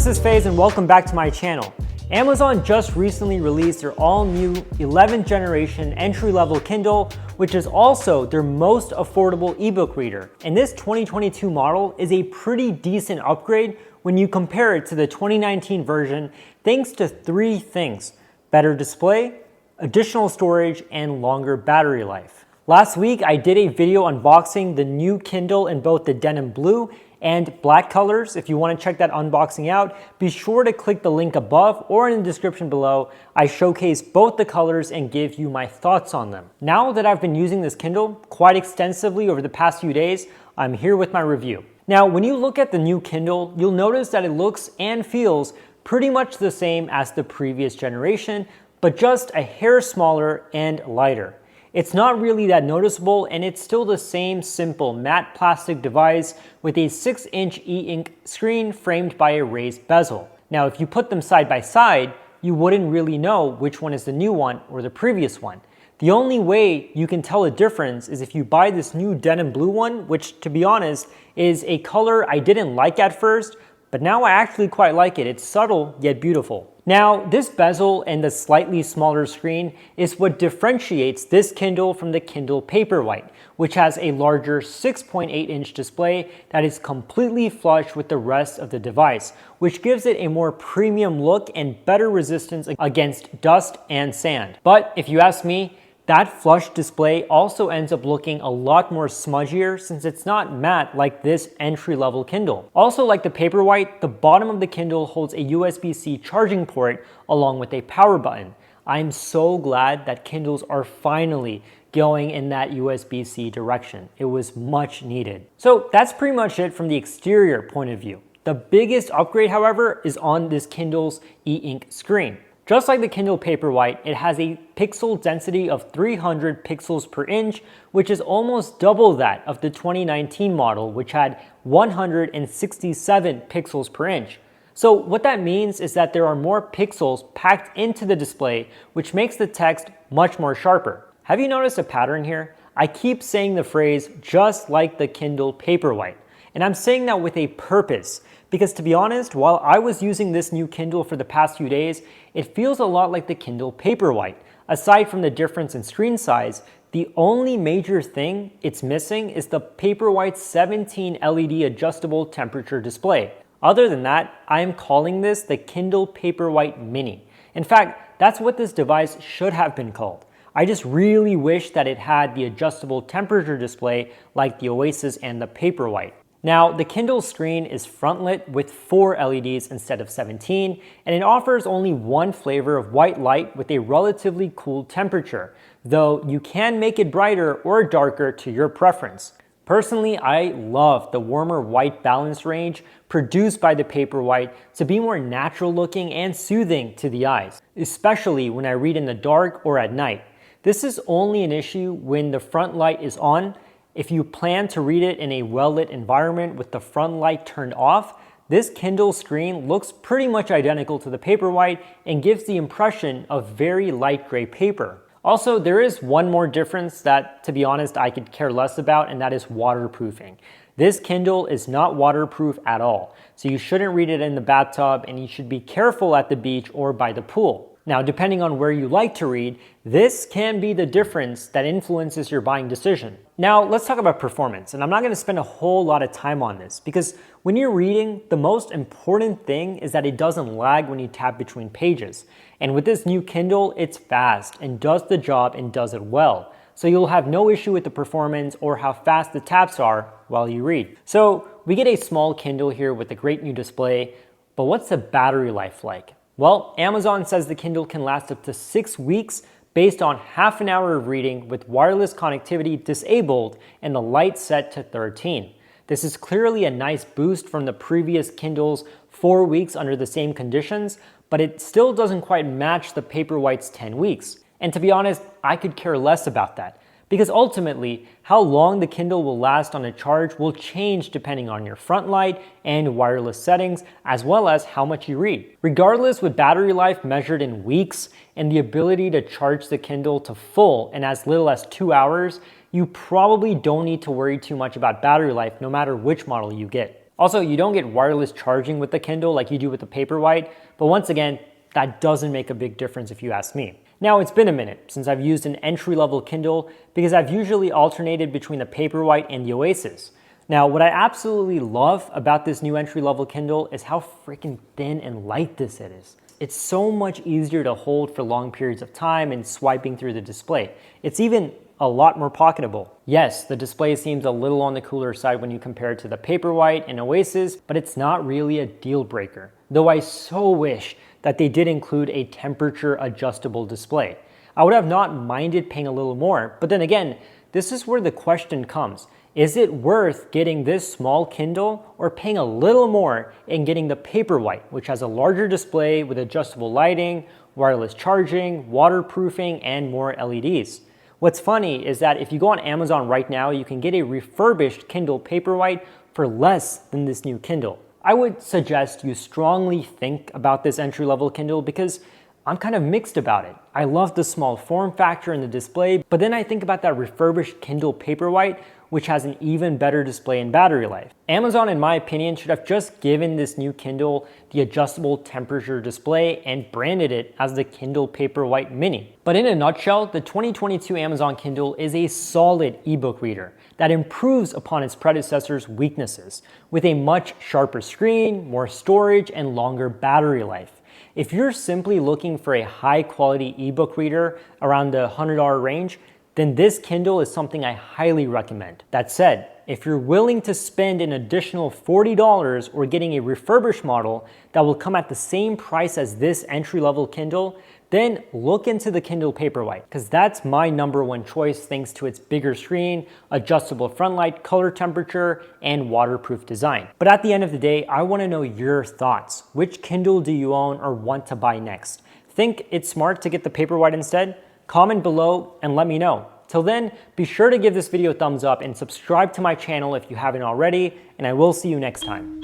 this is FaZe and welcome back to my channel. Amazon just recently released their all-new 11th generation entry-level Kindle, which is also their most affordable ebook reader. And this 2022 model is a pretty decent upgrade when you compare it to the 2019 version, thanks to three things: better display, additional storage, and longer battery life. Last week, I did a video unboxing the new Kindle in both the denim blue and black colors. If you want to check that unboxing out, be sure to click the link above or in the description below. I showcase both the colors and give you my thoughts on them. Now that I've been using this Kindle quite extensively over the past few days, I'm here with my review. Now, when you look at the new Kindle, you'll notice that it looks and feels pretty much the same as the previous generation, but just a hair smaller and lighter. It's not really that noticeable, and it's still the same simple matte plastic device with a 6-inch e-ink screen framed by a raised bezel. Now, if you put them side by side, you wouldn't really know which one is the new one or the previous one. The only way you can tell a difference is if you buy this new denim blue one, which, to be honest, is a color I didn't like at first, but now I actually quite like it. It's subtle yet beautiful. Now, this bezel and the slightly smaller screen is what differentiates this Kindle from the Kindle Paperwhite, which has a larger 6.8-inch display that is completely flush with the rest of the device, which gives it a more premium look and better resistance against dust and sand. But if you ask me, that flush display also ends up looking a lot more smudgier since it's not matte like this entry-level Kindle. Also, like the Paperwhite, the bottom of the Kindle holds a USB-C charging port along with a power button. I'm so glad that Kindles are finally going in that USB-C direction. It was much needed. So that's pretty much it from the exterior point of view. The biggest upgrade, however, is on this Kindle's e-ink screen. Just like the Kindle Paperwhite, it has a pixel density of 300 pixels per inch, which is almost double that of the 2019 model, which had 167 pixels per inch. So what that means is that there are more pixels packed into the display, which makes the text much more sharper. Have you noticed a pattern here? I keep saying the phrase just like the Kindle Paperwhite, and I'm saying that with a purpose. Because to be honest, while I was using this new Kindle for the past few days, it feels a lot like the Kindle Paperwhite. Aside from the difference in screen size, the only major thing it's missing is the Paperwhite's 17 LED adjustable temperature display. Other than that, I am calling this the Kindle Paperwhite Mini. In fact, that's what this device should have been called. I just really wish that it had the adjustable temperature display like the Oasis and the Paperwhite. Now, the Kindle screen is front-lit with 4 LEDs instead of 17, and it offers only one flavor of white light with a relatively cool temperature, though you can make it brighter or darker to your preference. Personally, I love the warmer white balance range produced by the Paperwhite to be more natural looking and soothing to the eyes, especially when I read in the dark or at night. This is only an issue when the front light is on. If you plan to read it in a well-lit environment with the front light turned off, this Kindle screen looks pretty much identical to the Paperwhite and gives the impression of very light gray paper. Also, there is one more difference that, to be honest, I could care less about, and that is waterproofing. This Kindle is not waterproof at all, so you shouldn't read it in the bathtub, and you should be careful at the beach or by the pool. Now, depending on where you like to read, this can be the difference that influences your buying decision. Now, let's talk about performance, and I'm not going to spend a whole lot of time on this because when you're reading, the most important thing is that it doesn't lag when you tap between pages. And with this new Kindle, it's fast and does the job and does it well. So you'll have no issue with the performance or how fast the taps are while you read. So we get a small Kindle here with a great new display, but what's the battery life like? Well, Amazon says the Kindle can last up to 6 weeks based on half an hour of reading with wireless connectivity disabled and the light set to 13. This is clearly a nice boost from the previous Kindle's 4 weeks under the same conditions, but it still doesn't quite match the Paperwhite's 10 weeks. And to be honest, I could care less about that. Because ultimately, how long the Kindle will last on a charge will change depending on your front light and wireless settings, as well as how much you read. Regardless, with battery life measured in weeks and the ability to charge the Kindle to full in as little as 2 hours, you probably don't need to worry too much about battery life no matter which model you get. Also, you don't get wireless charging with the Kindle like you do with the Paperwhite, but once again, that doesn't make a big difference if you ask me. Now, it's been a minute since I've used an entry-level Kindle because I've usually alternated between the Paperwhite and the Oasis. Now, what I absolutely love about this new entry-level Kindle is how freaking thin and light this is. It's so much easier to hold for long periods of time and swiping through the display. It's even a lot more pocketable. Yes, the display seems a little on the cooler side when you compare it to the Paperwhite and Oasis, but it's not really a deal breaker. Though I so wish that they did include a temperature adjustable display. I would have not minded paying a little more, but then again, this is where the question comes. Is it worth getting this small Kindle or paying a little more and getting the Paperwhite, which has a larger display with adjustable lighting, wireless charging, waterproofing, and more LEDs? What's funny is that if you go on Amazon right now, you can get a refurbished Kindle Paperwhite for less than this new Kindle. I would suggest you strongly think about this entry-level Kindle because I'm kind of mixed about it. I love the small form factor and the display, but then I think about that refurbished Kindle Paperwhite, which has an even better display and battery life. Amazon, in my opinion, should have just given this new Kindle the adjustable temperature display and branded it as the Kindle Paperwhite Mini. But in a nutshell, the 2022 Amazon Kindle is a solid ebook reader that improves upon its predecessor's weaknesses with a much sharper screen, more storage, and longer battery life. If you're simply looking for a high-quality ebook reader around the $100 range, then this Kindle is something I highly recommend. That said, if you're willing to spend an additional $40 or getting a refurbished model that will come at the same price as this entry-level Kindle, then look into the Kindle Paperwhite, because that's my #1 choice thanks to its bigger screen, adjustable front light, color temperature, and waterproof design. But at the end of the day, I want to know your thoughts. Which Kindle do you own or want to buy next? Think it's smart to get the Paperwhite instead? Comment below and let me know. Till then, be sure to give this video a thumbs up and subscribe to my channel if you haven't already, and I will see you next time.